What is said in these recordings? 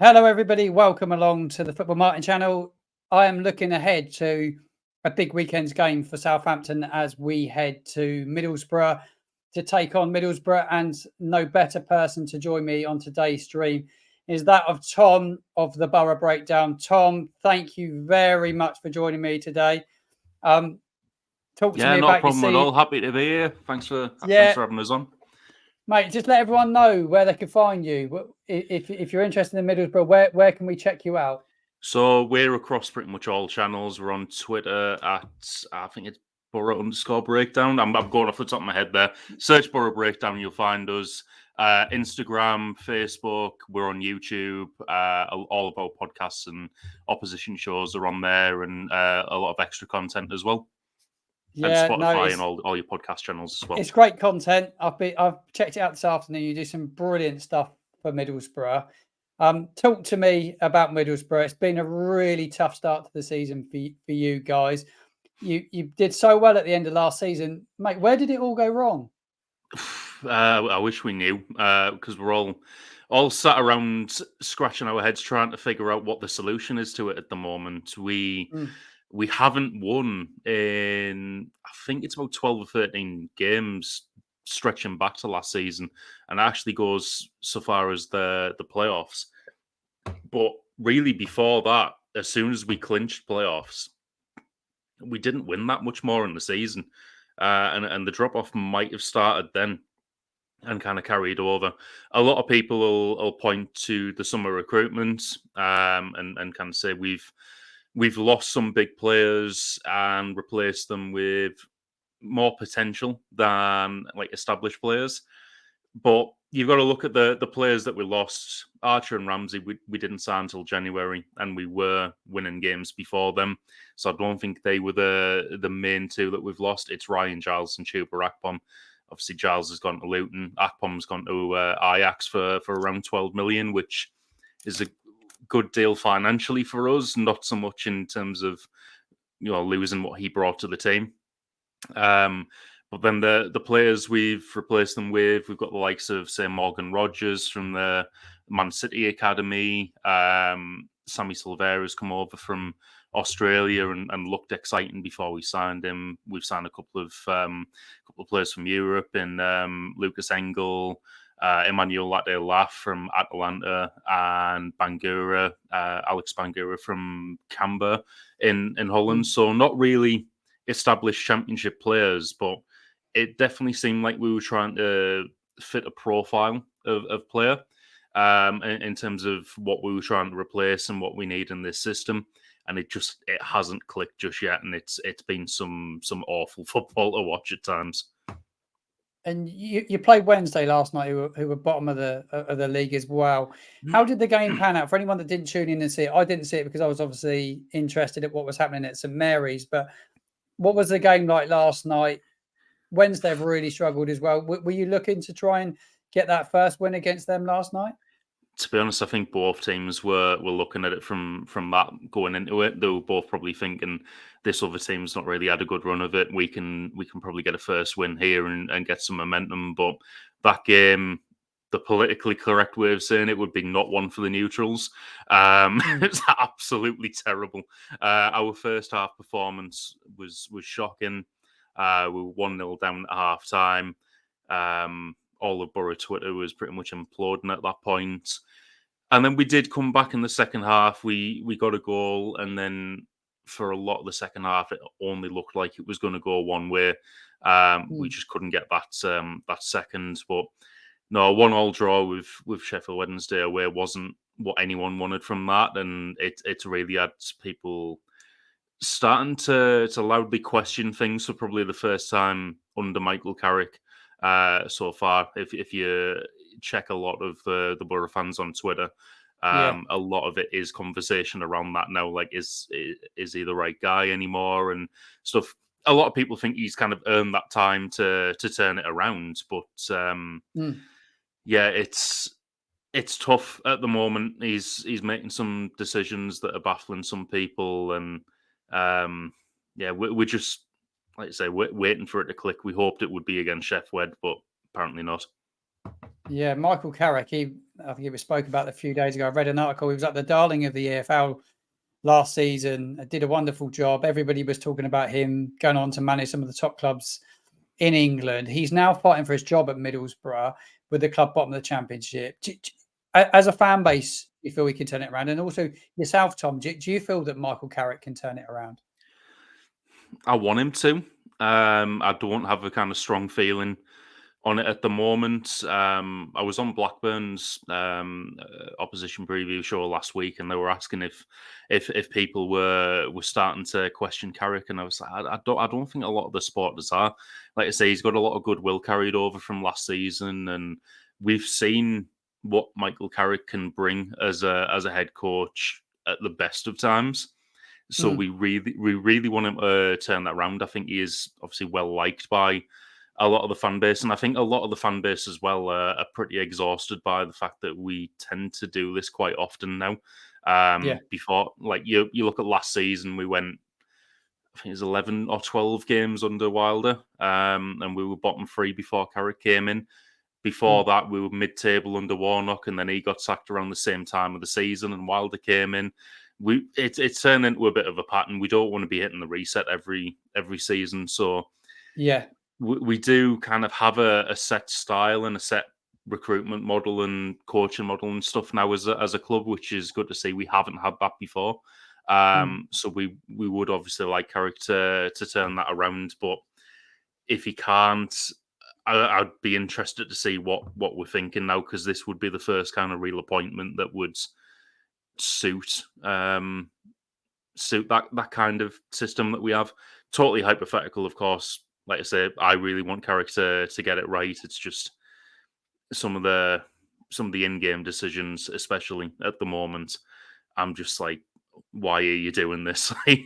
Hello, everybody. Welcome along to the Football Martin channel. I am looking ahead to a big weekend's game for Southampton as we head to Middlesbrough to take on Middlesbrough. And no better person to join me on today's stream is that of Tom of the Boro Breakdown. Tom, thank you very much for joining me today. Talk to me not about a problem at all. Happy to be here. Thanks for having us on. Mate, just let everyone know where they can find you. If you're interested in Middlesbrough, where can we check you out? So we're across pretty much all channels. We're on Twitter at, I think it's Boro_Breakdown. I'm going off the top of my head there. Search Boro Breakdown, you'll find us. Instagram, Facebook, we're on YouTube. All of our podcasts and opposition shows are on there, and a lot of extra content as well. Yeah, and Spotify and all your podcast channels as well. It's great content. I've checked it out this afternoon. You do some brilliant stuff for Middlesbrough. Talk to me about Middlesbrough. It's been a really tough start to the season for you guys. You did so well at the end of last season, mate. Where did it all go wrong? I wish we knew, because we're all sat around scratching our heads trying to figure out what the solution is to it at the moment. We haven't won in, I think it's about 12 or 13 games stretching back to last season, and actually goes so far as the playoffs. But really before that, as soon as we clinched playoffs, we didn't win that much more in the season. And the drop-off might have started then and kind of carried over. A lot of people will point to the summer recruitment and kind of say we've lost some big players and replaced them with more potential than like established players. But you've got to look at the players that we lost. Archer and Ramsey, we didn't sign until January, and we were winning games before them. So I don't think they were the main two that we've lost. It's Ryan Giles and Chuba Akpom. Obviously, Giles has gone to Luton. Akpom's gone to Ajax for around 12 million, which is a good deal financially for us, not so much in terms of losing what he brought to the team. But then the players we've replaced them with, we've got the likes of, say, Morgan Rogers from the Man City Academy. Sammy Silvera has come over from Australia and looked exciting before we signed him. We've signed a couple of players from Europe in Lucas Engel, Emmanuel Latte-Laff from Atalanta, and Bangura, Alex Bangura from Canberra in Holland. So not really established championship players, but it definitely seemed like we were trying to fit a profile of player in terms of what we were trying to replace and what we need in this system. And it hasn't clicked just yet, and it's been some awful football to watch at times. And you played Wednesday last night, who were bottom of the league as well. How did the game pan out? For anyone that didn't tune in and see it, I didn't see it because I was obviously interested in what was happening at St Mary's. But what was the game like last night? Wednesday have really struggled as well. Were you looking to try and get that first win against them last night? To be honest, I think both teams were looking at it from that going into it. They were both probably thinking this other team's not really had a good run of it. We can probably get a first win here and get some momentum. But that game, the politically correct way of saying it would be not one for the neutrals. It's absolutely terrible. Our first half performance was shocking. We were 1-0 down at half time. All of Boro Twitter was pretty much imploding at that point. And then we did come back in the second half. We got a goal, and then for a lot of the second half, it only looked like it was going to go one way. We just couldn't get that second. But no, 1-1 draw with Sheffield Wednesday away wasn't what anyone wanted from that, and it really had people starting to loudly question things for probably the first time under Michael Carrick so far. If you check a lot of the Boro fans on Twitter, a lot of it is conversation around that now. Like, is he the right guy anymore and stuff? A lot of people think he's kind of earned that time to turn it around, but it's tough at the moment. He's making some decisions that are baffling some people, and we're just, like I say, waiting for it to click. We hoped it would be against Sheffield, but apparently not. Yeah, Michael Carrick, I think it was spoke about a few days ago. I read an article. He was like the darling of the EFL last season. Did a wonderful job. Everybody was talking about him going on to manage some of the top clubs in England. He's now fighting for his job at Middlesbrough with the club bottom of the Championship. As a fan base, you feel he can turn it around? And also yourself, Tom, do you feel that Michael Carrick can turn it around? I want him to. I don't have a kind of strong feeling on it at the moment. I was on Blackburn's opposition preview show last week, and they were asking if people were starting to question Carrick, and I was like, I don't think a lot of the supporters are. Like I say, he's got a lot of goodwill carried over from last season, and we've seen what Michael Carrick can bring as a head coach at the best of times. So we really want him to turn that around. I think he is obviously well liked by a lot of the fan base, and I think a lot of the fan base as well are pretty exhausted by the fact that we tend to do this quite often now. Before, like you look at last season, we went, I think it was 11 or 12 games under Wilder, and we were bottom three before Carrick came in. Before that, we were mid-table under Warnock, and then he got sacked around the same time of the season, and Wilder came in. It's turned into a bit of a pattern. We don't want to be hitting the reset every season, so we do kind of have a set style and a set recruitment model and coaching model and stuff now as a club, which is good to see. We haven't had that before, so we would obviously like Carrick to turn that around. But if he can't, I'd be interested to see what we're thinking now, because this would be the first kind of real appointment that would suit that kind of system that we have. Totally hypothetical, of course. Like I say, I really want Carrick to get it right. It's just some of the in-game decisions, especially at the moment, I'm just like, why are you doing this? I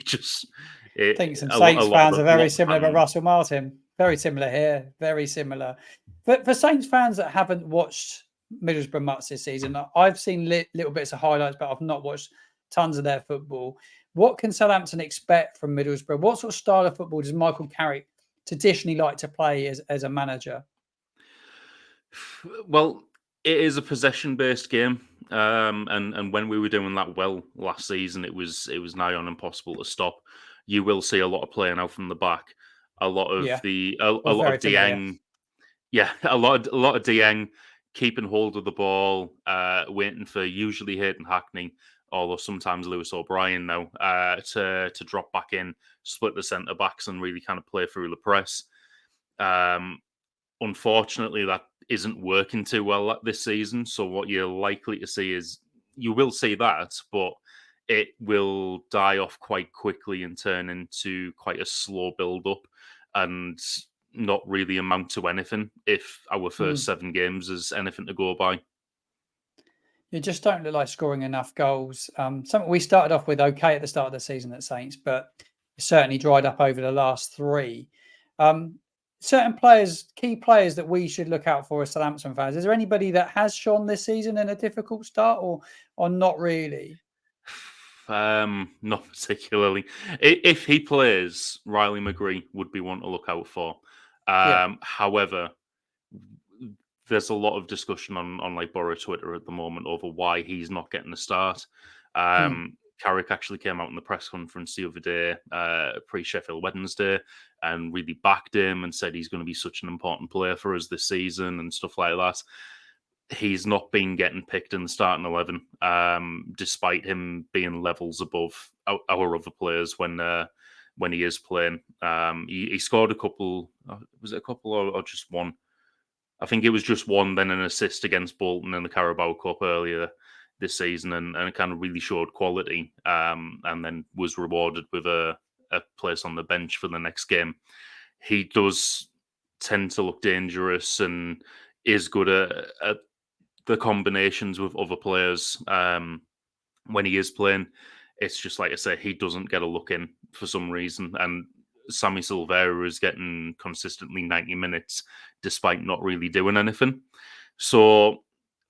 think some Saints fans are very similar to Russell Martin. Very similar here. Very similar. But for Saints fans that haven't watched Middlesbrough much this season, I've seen little bits of highlights, but I've not watched tons of their football. What can Southampton expect from Middlesbrough? What sort of style of football does Michael Carrick traditionally like to play as a manager? Well, it is a possession-based game, and when we were doing that well last season, it was nigh on impossible to stop. You will see a lot of playing out from the back, a lot of a lot of Dieng, a lot of Dieng keeping hold of the ball, waiting for usually Hayden Hackney, although sometimes Lewis O'Brien now, to drop back in, split the centre backs, and really kind of play through the press. Unfortunately, that isn't working too well this season. So what you're likely to see is you will see that, but it will die off quite quickly and turn into quite a slow build-up and not really amount to anything if our first 7 games is anything to go by. You just don't look like scoring enough goals. Something we started off with okay at the start of the season at Saints, but it certainly dried up over the last 3. Certain players, key players that we should look out for as Southampton fans. Is there anybody that has shone this season in a difficult start, or not really? Not particularly. If he plays, Riley McGree would be one to look out for. However, there's a lot of discussion on like Boro Twitter at the moment over why he's not getting the start. Carrick actually came out in the press conference the other day, pre-Sheffield Wednesday, and really backed him and said he's going to be such an important player for us this season and stuff like that. He's not been getting picked in the starting 11, despite him being levels above our other players when he is playing. He scored a couple. Was it a couple or just one? I think it was just one, then an assist against Bolton in the Carabao Cup earlier this season, and it kind of really showed quality, and then was rewarded with a place on the bench for the next game. He does tend to look dangerous and is good at the combinations with other players when he is playing. It's just like I say, he doesn't get a look in for some reason, and Sammy Silvera is getting consistently 90 minutes despite not really doing anything. So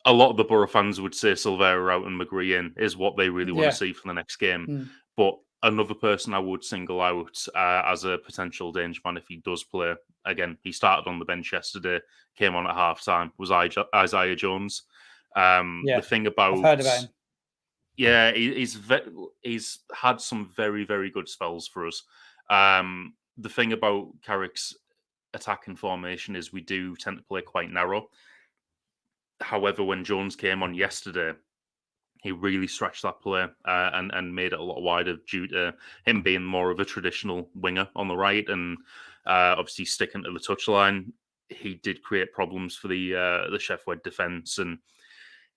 a lot of the Borough fans would say Silvera out and McGree in is what they really want to see for the next game. But another person I would single out as a potential danger man if he does play, again, he started on the bench yesterday, came on at half-time, was Isaiah Jones. The Yeah, thing I've about heard about him. yeah, he's had some very, very good spells for us. The thing about Carrick's attacking formation is we do tend to play quite narrow. However, when Jones came on yesterday, he really stretched that play and made it a lot wider due to him being more of a traditional winger on the right and obviously sticking to the touchline. He did create problems for the Sheffield defence, and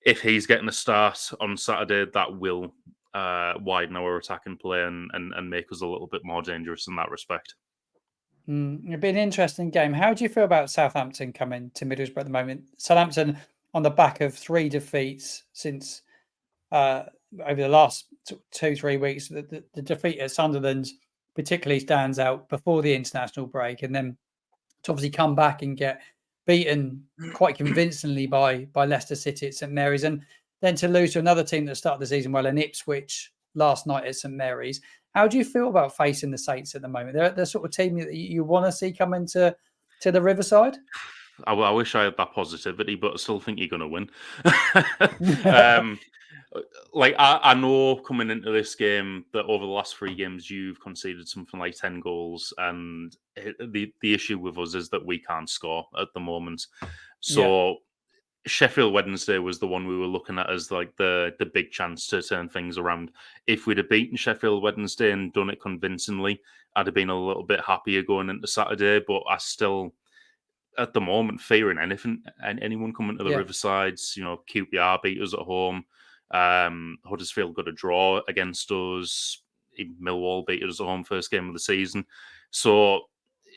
if he's getting a start on Saturday, that will widen our attacking play and make us a little bit more dangerous in that respect. It'd be an interesting game. How do you feel about Southampton coming to Middlesbrough at the moment? Southampton on the back of 3 defeats since uh, over the last 2-3 weeks. The defeat at Sunderland particularly stands out before the international break, and then to obviously come back and get beaten quite convincingly by Leicester City at St Mary's, and then to lose to another team that started the season well in Ipswich last night at St Mary's. How do you feel about facing the Saints at the moment? They're the sort of team that you want to see come into the Riverside. I wish I had that positivity, but I still think you're going to win. um, I know coming into this game that over the last 3 games you've conceded something like 10 goals, and the issue with us is that we can't score at the moment. Yeah, So Sheffield Wednesday was the one we were looking at as like the big chance to turn things around. If we'd have beaten Sheffield Wednesday and done it convincingly, I'd have been a little bit happier going into Saturday. But I still, at the moment, fearing anything and anyone coming to the yeah, Riversides. QPR beat us at home. Huddersfield got a draw against us. Even Millwall beat us at home first game of the season. So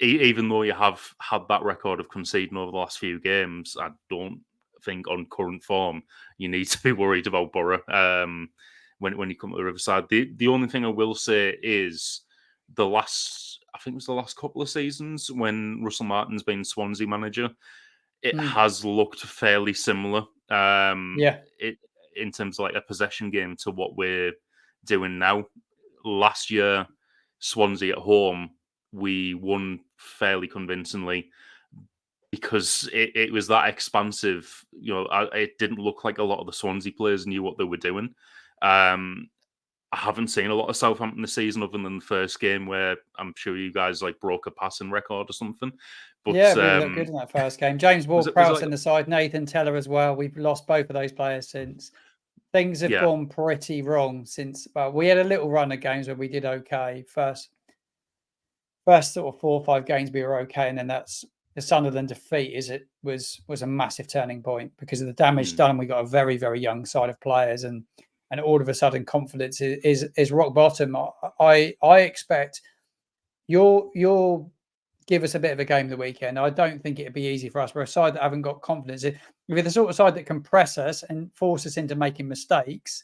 even though you have had that record of conceding over the last few games, I don't think on current form you need to be worried about Boro when you come to the Riverside. The only thing I will say is I think it was the last couple of seasons when Russell Martin's been Swansea manager, it mm, has looked fairly similar. yeah, In terms of like a possession game to what we're doing now. Last year, Swansea at home, we won fairly convincingly because it was that expansive. It didn't look like a lot of the Swansea players knew what they were doing. I haven't seen a lot of Southampton this season other than the first game where I'm sure you guys like broke a passing record or something. yeah. But Really looked good in that first game. James was it Ward-Prowse like in the side, Nathan Teller as well. We've lost both of those players since. Things have yeah. gone pretty wrong since. Well, we had a little run of games where we did okay. First sort of 4 or 5 games we were okay, and then that's the Sunderland defeat. Was a massive turning point because of the damage Mm, done. We got a very very young side of players, and all of a sudden confidence is rock bottom. I expect you'll give us a bit of a game the weekend. I don't think it'd be easy for us. We're a side that haven't got confidence. If you're the sort of side that can press us and force us into making mistakes,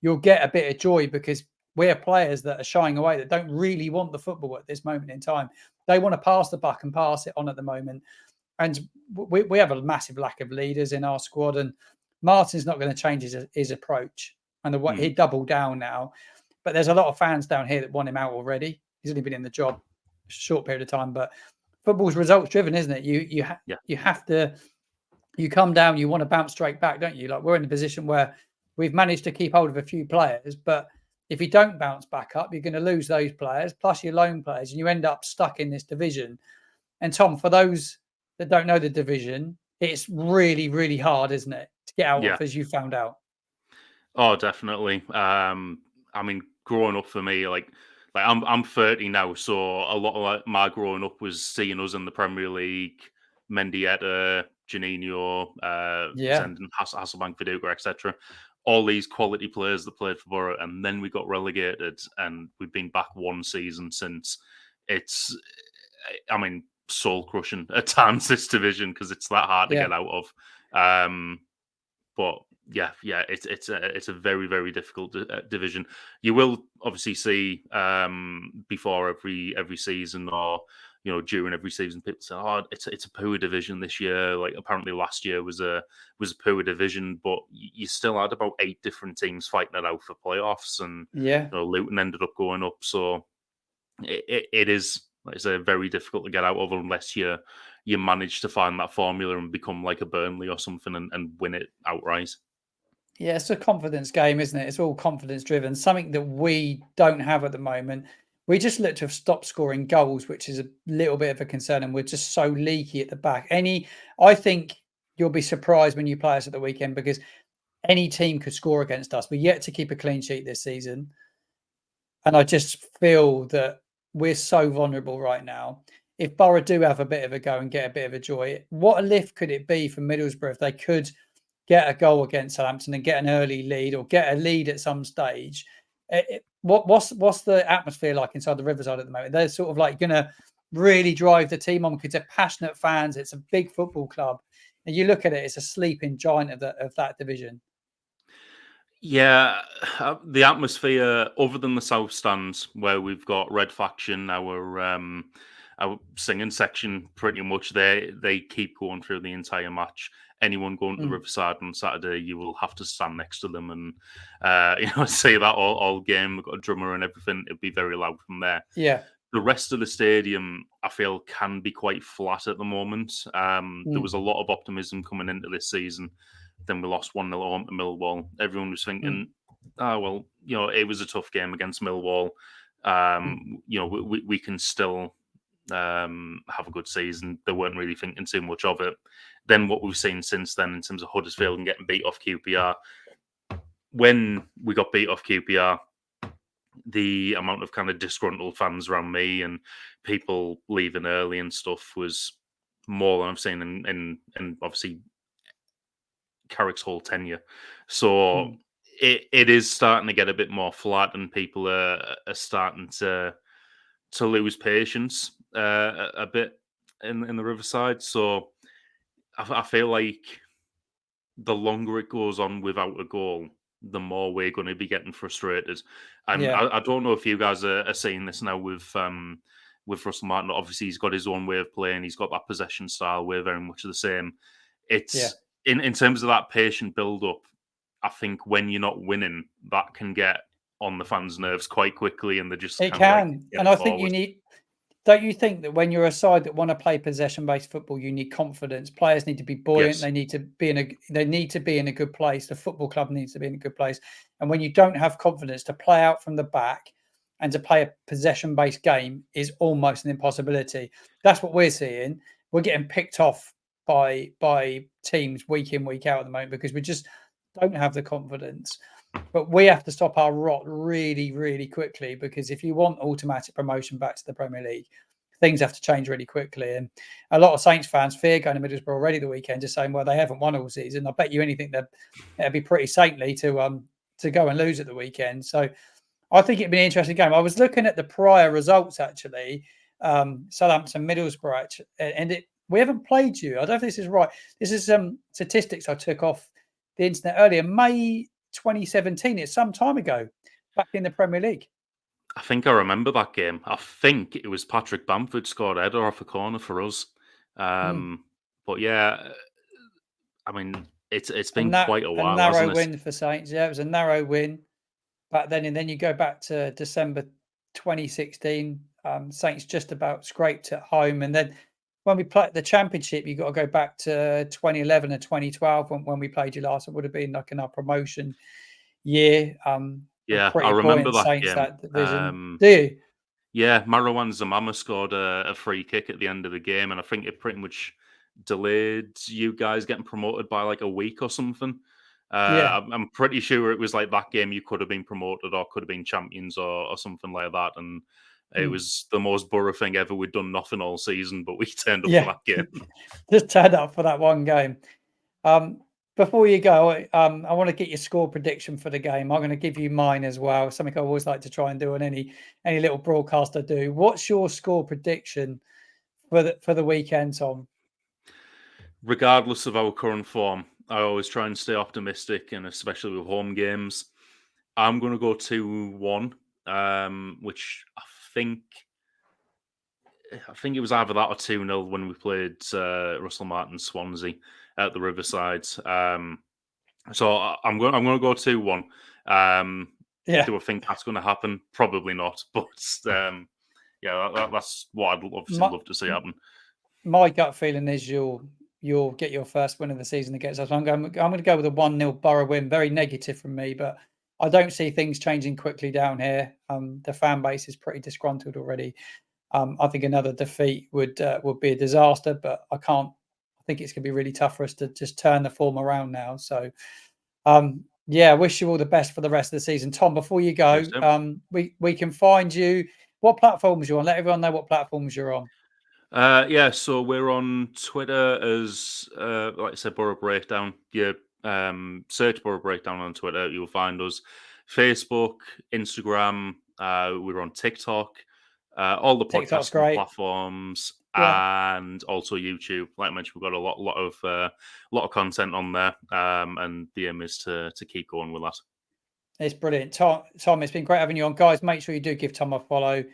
you'll get a bit of joy because we're players that are shying away that don't really want the football at this moment in time. They want to pass the buck and pass it on at the moment. And we have a massive lack of leaders in our squad. And Martin's not going to change his approach. And he mm, doubled down now. But there's a lot of fans down here that want him out already. He's only been in the job a short period of time. But football's results driven, isn't it? yeah. You have to you come down, you want to bounce straight back, don't you? Like we're in a position where we've managed to keep hold of a few players, but if you don't bounce back up, you're going to lose those players plus your loan players, and you end up stuck in this division. And Tom, for those that don't know the division, it's really, really hard, isn't it, to get out Yeah. of, as you found out? Oh, definitely. I mean, growing up for me, like I'm 30 now, so a lot of like, my growing up was seeing us in the Premier League, Mendieta, Janino, Yeah, Zenden, Hasselbank, Viduka, etc. All these quality players that played for Borough, and then we got relegated, and we've been back one season since. It's, I mean, soul crushing at times this division because it's that hard to yeah, get out of. Um, but yeah, it's a very very difficult division. You will obviously see before every season or during every season people say, "Oh, it's a poor division this year." Like apparently last year was a poor division, but you still had about 8 different teams fighting it out for playoffs, and yeah. Luton ended up going up. So it is like I say, very difficult to get out of unless you manage to find that formula and become like a Burnley or something and win it outright. Yeah, it's a confidence game, isn't it? It's all confidence driven. Something that we don't have at the moment. We just look to have stopped scoring goals, which is a little bit of a concern, and we're just so leaky at the back. I think you'll be surprised when you play us at the weekend because any team could score against us. We're yet to keep a clean sheet this season. And I just feel that we're so vulnerable right now. If Boro do have a bit of a go and get a bit of a joy, what a lift could it be for Middlesbrough if they could get a goal against Southampton and get an early lead or get a lead at some stage? What's the atmosphere like inside the Riverside at the moment? They're sort of like going to really drive the team on because they're passionate fans. It's a big football club. And you look at it, it's a sleeping giant of that division. Yeah, the atmosphere, other than the South Stands, where we've got Red Faction, our singing section, pretty much they keep going through the entire match. Anyone going to the Riverside on Saturday, you will have to stand next to them and say that all game. We've got a drummer and everything. It'd be very loud from there. Yeah. The rest of the stadium, I feel, can be quite flat at the moment. There was a lot of optimism coming into this season. Then we lost 1-0 home to Millwall. Everyone was thinking, it was a tough game against Millwall. We can still have a good season. They weren't really thinking too much of it. Then what we've seen since then in terms of Huddersfield and getting beat off QPR. When we got beat off QPR, the amount of kind of disgruntled fans around me and people leaving early and stuff was more than I've seen in obviously Carrick's whole tenure. So it is starting to get a bit more flat, and people are starting to lose patience a bit in the Riverside. So I feel like the longer it goes on without a goal, the more we're going to be getting frustrated. And I don't know if you guys are seeing this now with Russell Martin. Obviously, he's got his own way of playing. He's got that possession style. We're very much the same. It's in terms of that patient build-up, I think when you're not winning, that can get on the fans' nerves quite quickly, and they just it can. And I think you need. Don't you think that when you're a side that want to play possession-based football, you need confidence? Players need to be buoyant. Yes. They need to be in a good place. The football club needs to be in a good place. And when you don't have confidence to play out from the back and to play a possession-based game is almost an impossibility. That's what we're seeing. We're getting picked off by teams week in, week out at the moment because we just don't have the confidence. But we have to stop our rot really, really quickly because if you want automatic promotion back to the Premier League, things have to change really quickly. And a lot of Saints fans fear going to Middlesbrough already the weekend, just saying, well, they haven't won all season. I bet you anything that it'd be pretty saintly to go and lose at the weekend. So I think it'd be an interesting game. I was looking at the prior results actually, Southampton, Middlesbrough, and we haven't played you. I don't know if this is right. This is some statistics I took off the internet earlier. May 2017, it's some time ago, back in the Premier League. I think I remember that game. I think it was Patrick Bamford scored a header off a corner for us. But yeah, I mean, it's been quite a while. A narrow win for Saints. Yeah, it was a narrow win back then. And then you go back to December 2016. Saints just about scraped at home. And then when we played the Championship, you've got to go back to 2011 and 2012 when we played you last. It would have been like in our promotion year. Yeah, I remember that Saints, game. That division. Do you? Yeah, Marouane Zamama scored a free kick at the end of the game, and I think it pretty much delayed you guys getting promoted by like a week or something. I'm pretty sure it was like that game you could have been promoted or could have been champions or something like that. And it was the most Boro thing ever. We'd done nothing all season, but we turned up for that game. Just turned up for that one game. Before you go, I want to get your score prediction for the game. I'm going to give you mine as well. Something I always like to try and do on any little broadcast I do. What's your score prediction for the weekend, Tom? Regardless of our current form, I always try and stay optimistic, and especially with home games. I'm going to go 2-1, which I think it was either that or 2-0 when we played Russell Martin Swansea at the Riverside. So I'm going to go 2-1. Do I think that's going to happen? Probably not. But that's what I'd obviously My, love to see happen. my gut feeling is you'll get your first win of the season against us. I'm going to go with a 1-0 Boro win. Very negative from me, but I don't see things changing quickly down here. The fan base is pretty disgruntled already. I think another defeat would be a disaster, but I think it's going to be really tough for us to just turn the form around now. So, yeah, I wish you all the best for the rest of the season. Tom, before you go, Cheers, Tim. we can find you. What platforms you're on? Let everyone know what platforms you're on. So we're on Twitter as, like I said, Boro Breakdown. You search Boro Breakdown on Twitter, you'll find us. Facebook, Instagram, we're on TikTok, all the TikTok's podcasting great. platforms, Yeah, and also YouTube. Like I mentioned, we've got a lot of content on there, and the aim is to keep going with that. it's brilliant. Tom, it's been great having you on. Guys, make sure you do give Tom a follow.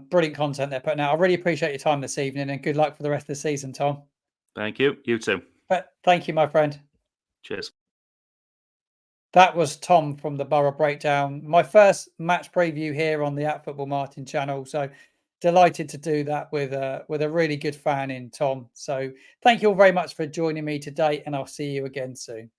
Brilliant content they're putting out. I really appreciate your time this evening, and good luck for the rest of the season, Tom. Thank you. You too. But thank you, my friend. Cheers. That was Tom from the Boro Breakdown. My first match preview here on the At Football Martin channel. So delighted to do that with a really good fan in Tom. So thank you all very much for joining me today, and I'll see you again soon.